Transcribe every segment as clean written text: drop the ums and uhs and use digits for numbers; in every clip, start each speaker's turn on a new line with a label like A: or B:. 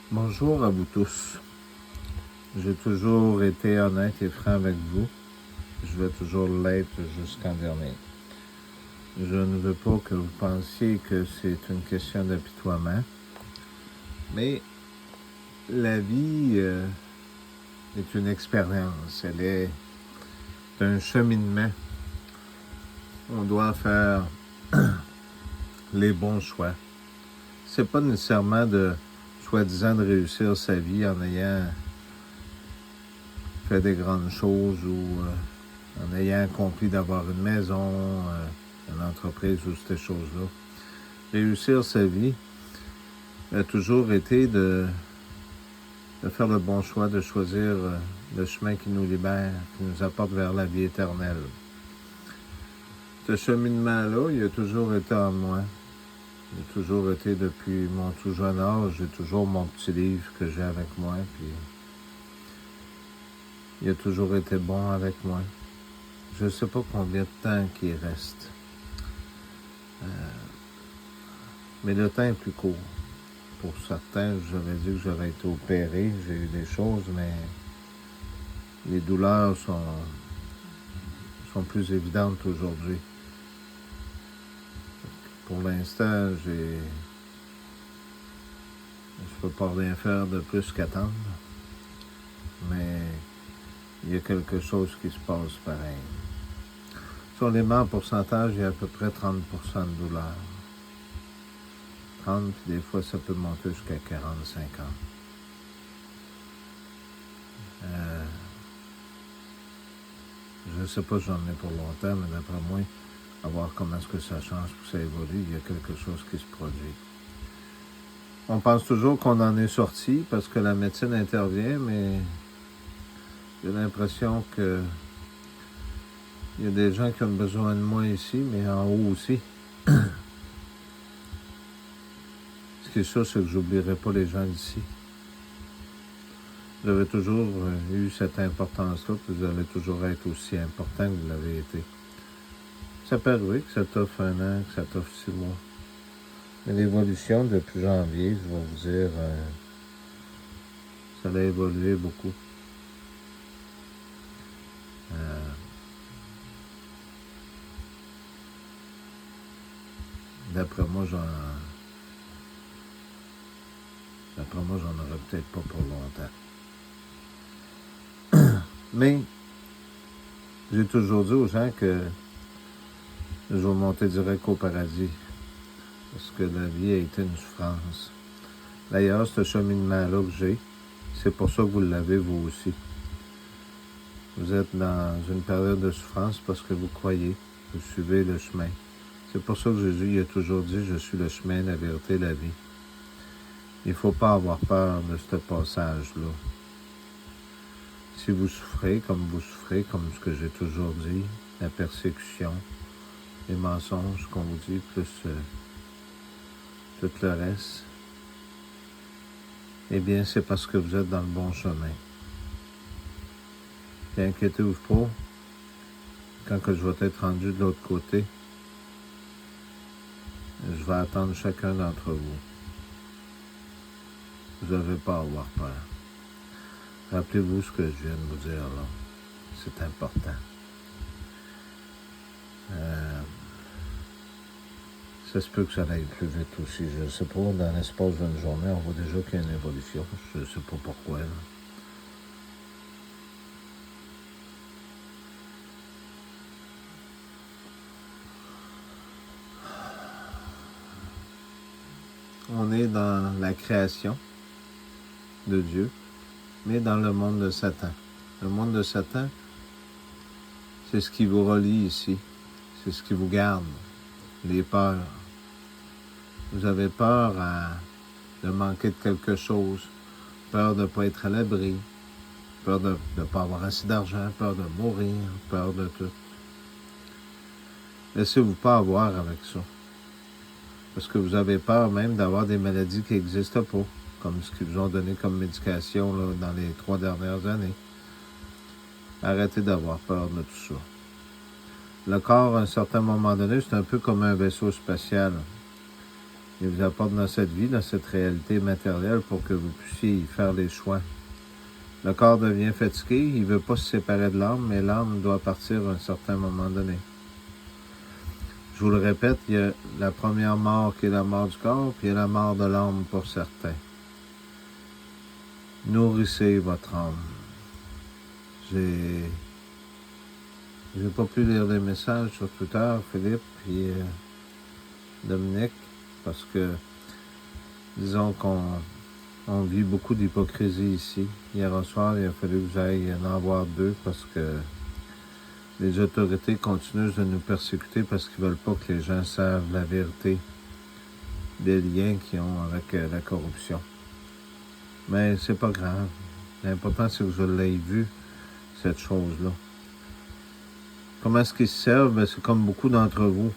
A: Bonjour à vous tous. J'ai toujours été honnête et franc avec vous. Je vais toujours l'être jusqu'en dernier. Je ne veux pas que vous pensiez que c'est une question d'apitoiement, mais la vie est une expérience. Elle est un cheminement. On doit faire les bons choix. C'est pas nécessairement soi-disant de réussir sa vie en ayant fait des grandes choses ou en ayant accompli d'avoir une maison, une entreprise ou ces choses-là. Réussir sa vie a toujours été de faire le bon choix, de choisir le chemin qui nous libère, qui nous apporte vers la vie éternelle. Ce cheminement-là, il a toujours été en moi. Il a toujours été depuis mon tout jeune âge. J'ai toujours mon petit livre que j'ai avec moi, puis il a toujours été bon avec moi. Je ne sais pas combien de temps qu'il reste. Mais le temps est plus court. Pour certains, j'avais dit que j'aurais été opéré, j'ai eu des choses, mais les douleurs sont plus évidentes aujourd'hui. Pour l'instant, je ne peux pas rien faire de plus qu'attendre, mais il y a quelque chose qui se passe pareil. Sur les morts en pourcentage, il y a à peu près 30% de douleur. 30, puis des fois, ça peut monter jusqu'à 40-50. Je ne sais pas si j'en ai pour longtemps, mais d'après moi, à voir comment est-ce que ça change, puis ça évolue, il y a quelque chose qui se produit. On pense toujours qu'on en est sorti parce que la médecine intervient, mais j'ai l'impression que il y a des gens qui ont besoin de moi ici, mais en haut aussi. Ce qui est sûr, c'est que j'oublierai pas les gens d'ici. Vous avez toujours eu cette importance-là, puis vous allez toujours être aussi important que vous l'avez été. Ça peut arriver que ça t'offre 1 an, que ça t'offre 6 mois. Mais l'évolution depuis janvier, je vais vous dire, ça a évolué beaucoup. D'après moi, j'en aurais peut-être pas pour longtemps. Mais j'ai toujours dit aux gens que je vais monter direct au paradis. Parce que la vie a été une souffrance. D'ailleurs, ce cheminement-là que j'ai, c'est pour ça que vous l'avez vous aussi. Vous êtes dans une période de souffrance parce que vous croyez, vous suivez le chemin. C'est pour ça que Jésus a toujours dit, je suis le chemin, la vérité, la vie. Il ne faut pas avoir peur de ce passage-là. Si vous souffrez, comme ce que j'ai toujours dit, la persécution, les mensonges qu'on vous dit, plus tout le reste, eh bien, c'est parce que vous êtes dans le bon chemin. Et inquiétez-vous pas, quand que je vais être rendu de l'autre côté, je vais attendre chacun d'entre vous. Vous n'avez pas à avoir peur. Rappelez-vous ce que je viens de vous dire là. C'est important. Ça se peut que ça aille plus vite aussi. Je ne sais pas, dans l'espace d'une journée, on voit déjà qu'il y a une évolution. Je ne sais pas pourquoi. Là. On est dans la création de Dieu, mais dans le monde de Satan. Le monde de Satan, c'est ce qui vous relie ici. C'est ce qui vous garde. Les peurs. Vous avez peur de manquer de quelque chose, peur de ne pas être à l'abri, peur de ne pas avoir assez d'argent, peur de mourir, peur de tout. Laissez-vous pas avoir avec ça. Parce que vous avez peur même d'avoir des maladies qui n'existent pas, comme ce qu'ils vous ont donné comme médication là, dans les 3 dernières années. Arrêtez d'avoir peur de tout ça. Le corps, à un certain moment donné, c'est un peu comme un vaisseau spatial. Il vous apporte dans cette vie, dans cette réalité matérielle pour que vous puissiez y faire les choix. Le corps devient fatigué, il ne veut pas se séparer de l'âme, mais l'âme doit partir à un certain moment donné. Je vous le répète, il y a la première mort qui est la mort du corps, puis il y a la mort de l'âme pour certains. Nourrissez votre âme. J'ai pas pu lire les messages sur Twitter, Philippe et Dominique, parce que disons qu'on vit beaucoup d'hypocrisie ici. Hier soir, il a fallu que j'aille en voir 2 parce que les autorités continuent de nous persécuter parce qu'ils ne veulent pas que les gens savent la vérité des liens qu'ils ont avec la corruption. Mais c'est pas grave. L'important, c'est que je l'ai vu, cette chose-là. Comment est-ce qu'ils se servent? Ben, c'est comme beaucoup d'entre vous.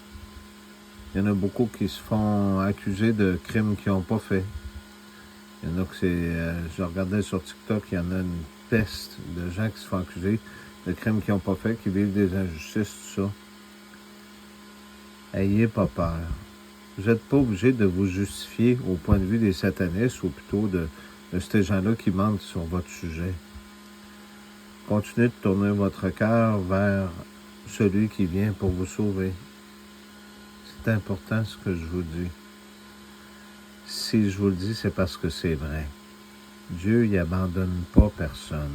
A: Il y en a beaucoup qui se font accuser de crimes qu'ils n'ont pas fait. Il y en a que je regardais sur TikTok, il y en a une peste de gens qui se font accuser de crimes qu'ils n'ont pas fait, qui vivent des injustices, tout ça. Ayez pas peur. Vous n'êtes pas obligé de vous justifier au point de vue des satanistes, ou plutôt de ces gens-là qui mentent sur votre sujet. Continuez de tourner votre cœur vers celui qui vient pour vous sauver. C'est important ce que je vous dis. Si je vous le dis, c'est parce que c'est vrai. Dieu, il n'abandonne pas personne.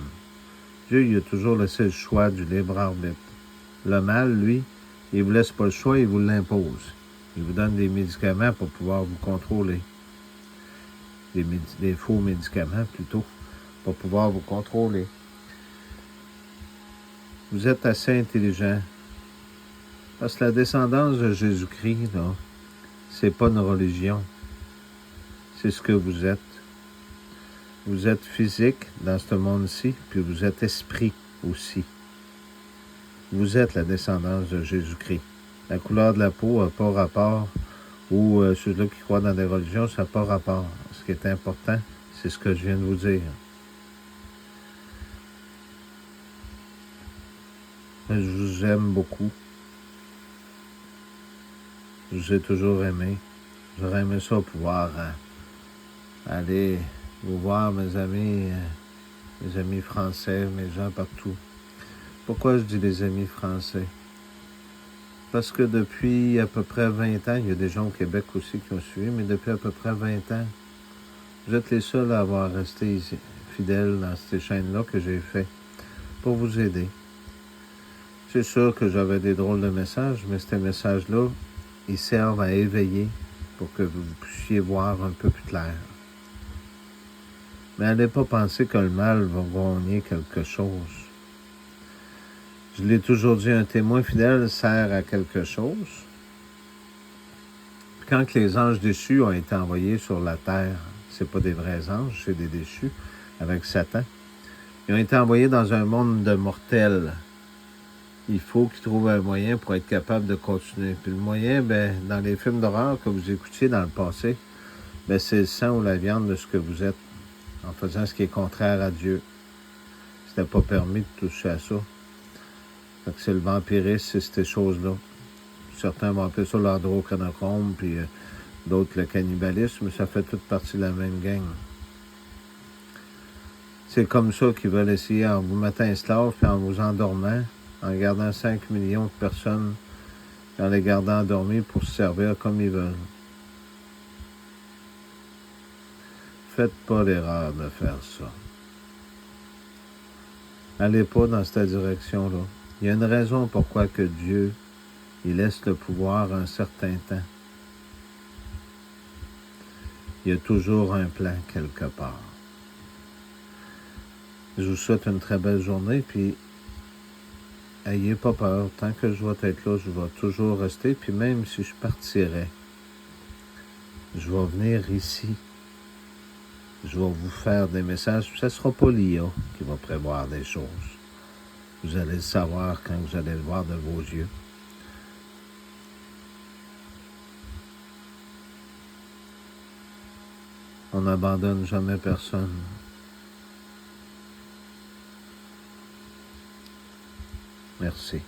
A: Dieu, il a toujours laissé le choix du libre arbitre. Le mal, lui, il ne vous laisse pas le choix, il vous l'impose. Il vous donne des médicaments pour pouvoir vous contrôler. Des faux médicaments, plutôt, pour pouvoir vous contrôler. Vous êtes assez intelligent. Parce que la descendance de Jésus-Christ, là, c'est pas une religion. C'est ce que vous êtes. Vous êtes physique dans ce monde-ci, puis vous êtes esprit aussi. Vous êtes la descendance de Jésus-Christ. La couleur de la peau n'a pas rapport, ou ceux-là qui croient dans des religions, ça n'a pas rapport. Ce qui est important, c'est ce que je viens de vous dire. Je vous aime beaucoup. Je vous ai toujours aimé. J'aurais aimé ça pouvoir aller vous voir, mes amis français, mes gens partout. Pourquoi je dis les amis français? Parce que depuis à peu près 20 ans, il y a des gens au Québec aussi qui ont suivi, mais depuis à peu près 20 ans, vous êtes les seuls à avoir resté ici, fidèles dans ces chaînes-là que j'ai fait pour vous aider. C'est sûr que j'avais des drôles de messages, mais ces messages-là, ils servent à éveiller pour que vous puissiez voir un peu plus clair. Mais n'allez pas penser que le mal va gagner quelque chose. Je l'ai toujours dit, un témoin fidèle sert à quelque chose. Quand les anges déchus ont été envoyés sur la terre, c'est pas des vrais anges, c'est des déchus, avec Satan. Ils ont été envoyés dans un monde de mortels. Il faut qu'ils trouvent un moyen pour être capable de continuer. Puis le moyen, dans les films d'horreur que vous écoutiez dans le passé, c'est le sang ou la viande de ce que vous êtes, en faisant ce qui est contraire à Dieu. C'était pas permis de toucher à ça. Fait que c'est le vampirisme, c'est ces choses-là. Certains vont appeler ça l'adrochrome, puis d'autres le cannibalisme, ça fait toute partie de la même gang. C'est comme ça qu'ils veulent essayer en vous mettant esclave, puis en vous endormant, en gardant 5 millions de personnes, en les gardant endormis pour se servir comme ils veulent. Faites pas l'erreur de faire ça. Allez pas dans cette direction-là. Il y a une raison pourquoi que Dieu, il laisse le pouvoir un certain temps. Il y a toujours un plan quelque part. Je vous souhaite une très belle journée, puis ayez pas peur. Tant que je vais être là, je vais toujours rester, puis même si je partirais, je vais venir ici. Je vais vous faire des messages. Ce ne sera pas l'IA qui va prévoir des choses. Vous allez le savoir quand vous allez le voir de vos yeux. On n'abandonne jamais personne. Merci.